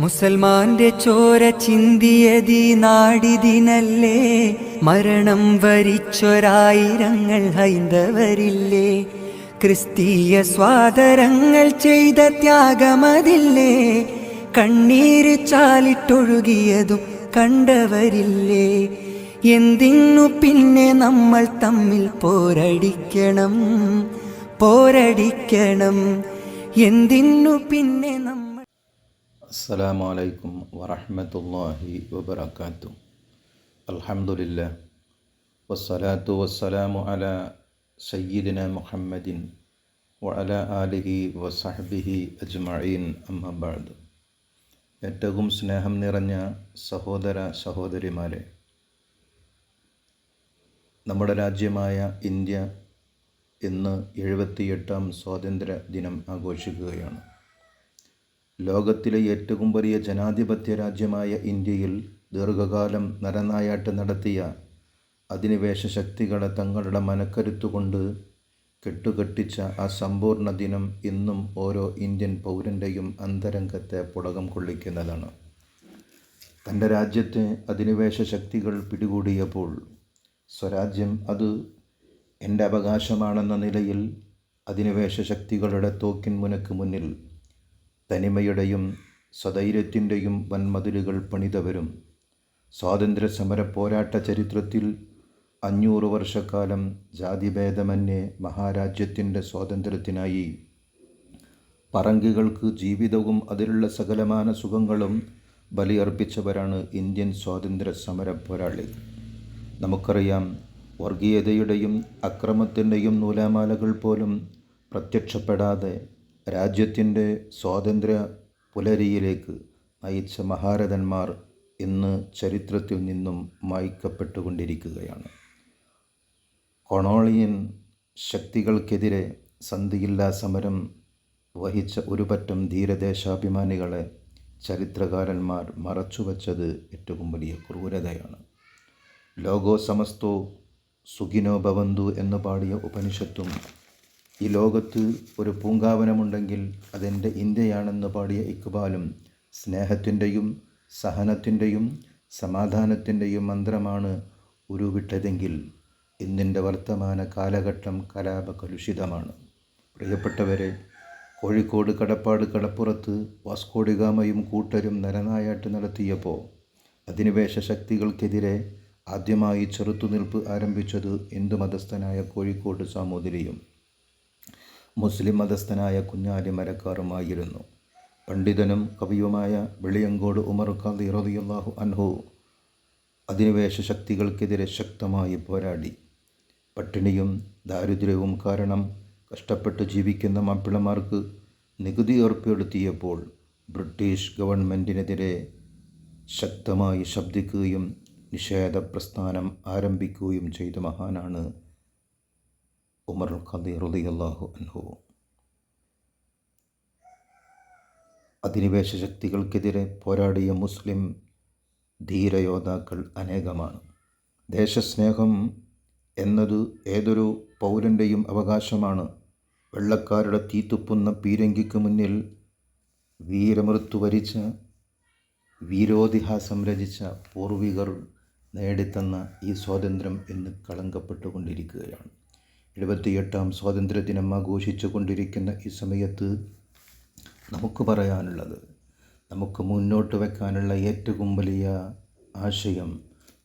മുസൽമാന്റെ ചോര ചിന്തിയതീ നാടിതിനല്ലേ, മരണം വരിച്ചൊരായിരങ്ങൾ ഹൈന്ദവരില്ലേ, ക്രിസ്തീയ സ്വാതരങ്ങൾ ചെയ്ത ത്യാഗമതില്ലേ, കണ്ണീര് ചാലിട്ടൊഴുകിയതും കണ്ടവരില്ലേ. എന്തിനു പിന്നെ നമ്മൾ തമ്മിൽ പോരടിക്കണം, എന്തിനു പിന്നെ നമ്മൾ. അസ്സലാമു അലൈക്കും വറഹ്മത്തുള്ളാഹി വബറകാതുഹു. അൽഹംദുലില്ലാഹ് വസ്സലാത്തു വസ്സലാമു അലാ സയ്യിദിന മുഹമ്മദിൻ വഅലാ ആലിഹി വസഹ്ബിഹി അജ്മഈൻ. അമ്മാ ബഅദ്. ഏറ്റവും സ്നേഹം നിറഞ്ഞ സഹോദര സഹോദരിമാരെ, നമ്മുടെ രാജ്യമായ ഇന്ത്യ ഇന്ന് 78ാം സ്വാതന്ത്ര്യ ദിനം ആഘോഷിക്കുകയാണ്. ലോകത്തിലെ ഏറ്റവും വലിയ ജനാധിപത്യ രാജ്യമായ ഇന്ത്യയിൽ ദീർഘകാലം നരനായാട്ട് നടത്തിയ അധിനിവേശ ശക്തികളെ തങ്ങളുടെ മനക്കരുത്തുകൊണ്ട് കെട്ടുകെട്ടിച്ച ആ സമ്പൂർണ്ണ ദിനം ഇന്നും ഓരോ ഇന്ത്യൻ പൗരൻ്റെയും അന്തരംഗത്തെ പുളകം കൊള്ളിക്കുന്നതാണ്. തൻ്റെ രാജ്യത്തെ അധിനിവേശ ശക്തികൾ പിടികൂടിയപ്പോൾ സ്വരാജ്യം അത് എൻ്റെ അവകാശമാണെന്ന നിലയിൽ അധിനിവേശ ശക്തികളുടെ തോക്കിൻ മുനക്ക് മുന്നിൽ തനിമയുടെയും സധൈര്യത്തിൻ്റെയും വൻമതിലുകൾ പണിതവരും, സ്വാതന്ത്ര്യ സമര പോരാട്ട ചരിത്രത്തിൽ 500 വർഷക്കാലം ജാതിഭേദമന്യേ മഹാരാജ്യത്തിൻ്റെ സ്വാതന്ത്ര്യത്തിനായി പറങ്കികൾക്ക് ജീവിതവും അതിലുള്ള സകലമാന സുഖങ്ങളും ബലിയർപ്പിച്ചവരാണ് ഇന്ത്യൻ സ്വാതന്ത്ര്യ സമര പോരാളികൾ. നമുക്കറിയാം, വർഗീയതയുടെയും അക്രമത്തിൻ്റെയും നൂലാമാലകൾ പോലും പ്രത്യക്ഷപ്പെടാതെ രാജ്യത്തിൻ്റെ സ്വാതന്ത്ര്യ പുലരിയിലേക്ക് നയിച്ച മഹാരഥന്മാർ ഇന്ന് ചരിത്രത്തിൽ നിന്നും മായ്ക്കപ്പെട്ടുകൊണ്ടിരിക്കുകയാണ്. കൊളോണിയൻ ശക്തികൾക്കെതിരെ സന്ധിയില്ലാ സമരം വഹിച്ച ഒരു പറ്റം ധീരദേശാഭിമാനികളെ ചരിത്രകാരന്മാർ മറച്ചുവച്ചത് ഏറ്റവും വലിയ ക്രൂരതയാണ്. ലോകോ സമസ്തോ സുഖിനോ ഭവന്തു എന്ന് പാടിയ ഉപനിഷത്തും, ഈ ലോകത്ത് ഒരു പൂങ്കാവനമുണ്ടെങ്കിൽ അതെൻ്റെ ഇന്ത്യയാണെന്ന് പാടിയ ഇക്ബാലും സ്നേഹത്തിൻ്റെയും സഹനത്തിൻ്റെയും സമാധാനത്തിൻ്റെയും മന്ത്രമാണ് ഉരുവിട്ടതെങ്കിൽ ഇന്നിൻ്റെ വർത്തമാന കാലഘട്ടം കലാപകലുഷിതമാണ്. പ്രിയപ്പെട്ടവരെ, കോഴിക്കോട് കടപ്പാട് കടപ്പുറത്ത് വാസ്കോഡിഗാമയും കൂട്ടരും നരനായാട്ട് നടത്തിയപ്പോൾ അധിനിവേശ ശക്തികൾക്കെതിരെ ആദ്യമായി ചെറുത്തുനിൽപ്പ് ആരംഭിച്ചത് ഹിന്ദു മതസ്ഥനായ കോഴിക്കോട് സാമൂതിരിയും മുസ്ലിം മതസ്ഥനായ കുഞ്ഞാലി മരക്കാറുമായിരുന്നു. പണ്ഡിതനും കവിയുമായ വെളിയങ്കോട് ഉമർ ഖാദി റളിയല്ലാഹു അൻഹു അധിനിവേശ ശക്തികൾക്കെതിരെ ശക്തമായി പോരാടി. പട്ടിണിയും ദാരിദ്ര്യവും കാരണം കഷ്ടപ്പെട്ട് ജീവിക്കുന്ന മാപ്പിളമാർക്ക് നികുതി ഏർപ്പെടുത്തിയപ്പോൾ ബ്രിട്ടീഷ് ഗവൺമെൻറ്റിനെതിരെ ശക്തമായി ശബ്ദിക്കുകയും നിഷേധ പ്രസ്ഥാനം ആരംഭിക്കുകയും ചെയ്ത മഹാനാണ് ഉമർ ഖാദി റളിയല്ലാഹു അൻഹു. അധിനിവേശ ശക്തികൾക്കെതിരെ പോരാടിയ മുസ്ലിം ധീരയോദ്ധാക്കൾ അനേകമാണ്. ദേശസ്നേഹം എന്നത് ഏതൊരു പൗരൻ്റെയും അവകാശമാണ്. വെള്ളക്കാരുടെ തീത്തുപ്പുന്ന പീരങ്കിക്ക് മുന്നിൽ വീരമൃത്യു വരിച്ച, വീരോതിഹാസം രചിച്ച പൂർവികർ നേടിത്തന്ന ഈ സ്വാതന്ത്ര്യം ഇന്ന് കളങ്കപ്പെട്ടുകൊണ്ടിരിക്കുകയാണ്. 78ാം സ്വാതന്ത്ര്യ ദിനം ആഘോഷിച്ചു കൊണ്ടിരിക്കുന്ന ഈ സമയത്ത് നമുക്ക് പറയാനുള്ളത്, നമുക്ക് മുന്നോട്ട് വെക്കാനുള്ള ഏറ്റവും വലിയ ആശയം,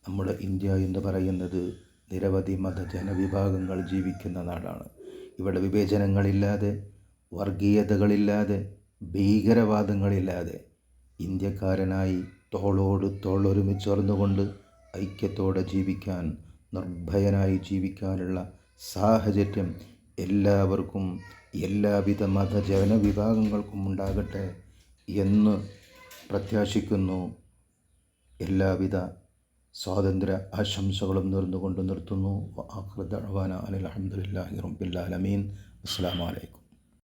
നമ്മുടെ ഇന്ത്യ എന്ന് പറയുന്നത് നിരവധി മതജനവിഭാഗങ്ങൾ ജീവിക്കുന്ന നാടാണ്. ഇവിടെ വിവേചനങ്ങളില്ലാതെ, വർഗീയതകളില്ലാതെ, ഭീകരവാദങ്ങളില്ലാതെ ഇന്ത്യക്കാരനായി തോളോട് തോളൊരുമിച്ചേർന്നുകൊണ്ട് ഐക്യത്തോടെ ജീവിക്കാൻ, നിർഭയനായി ജീവിക്കാനുള്ള സാഹചര്യം എല്ലാവർക്കും, എല്ലാവിധ മതജനവിഭാഗങ്ങൾക്കും ഉണ്ടാകട്ടെ എന്ന് പ്രത്യാശിക്കുന്നു. എല്ലാവിധ സ്വാതന്ത്ര്യ ആശംസകളും നേർന്നുകൊണ്ട് നിർത്തുന്നു. വആഖിറു ദഅ്വാനാ അനിൽ ഹംദുലില്ലാഹി റബ്ബിൽ ആലമീൻ. അസ്സലാമു അലൈക്കും.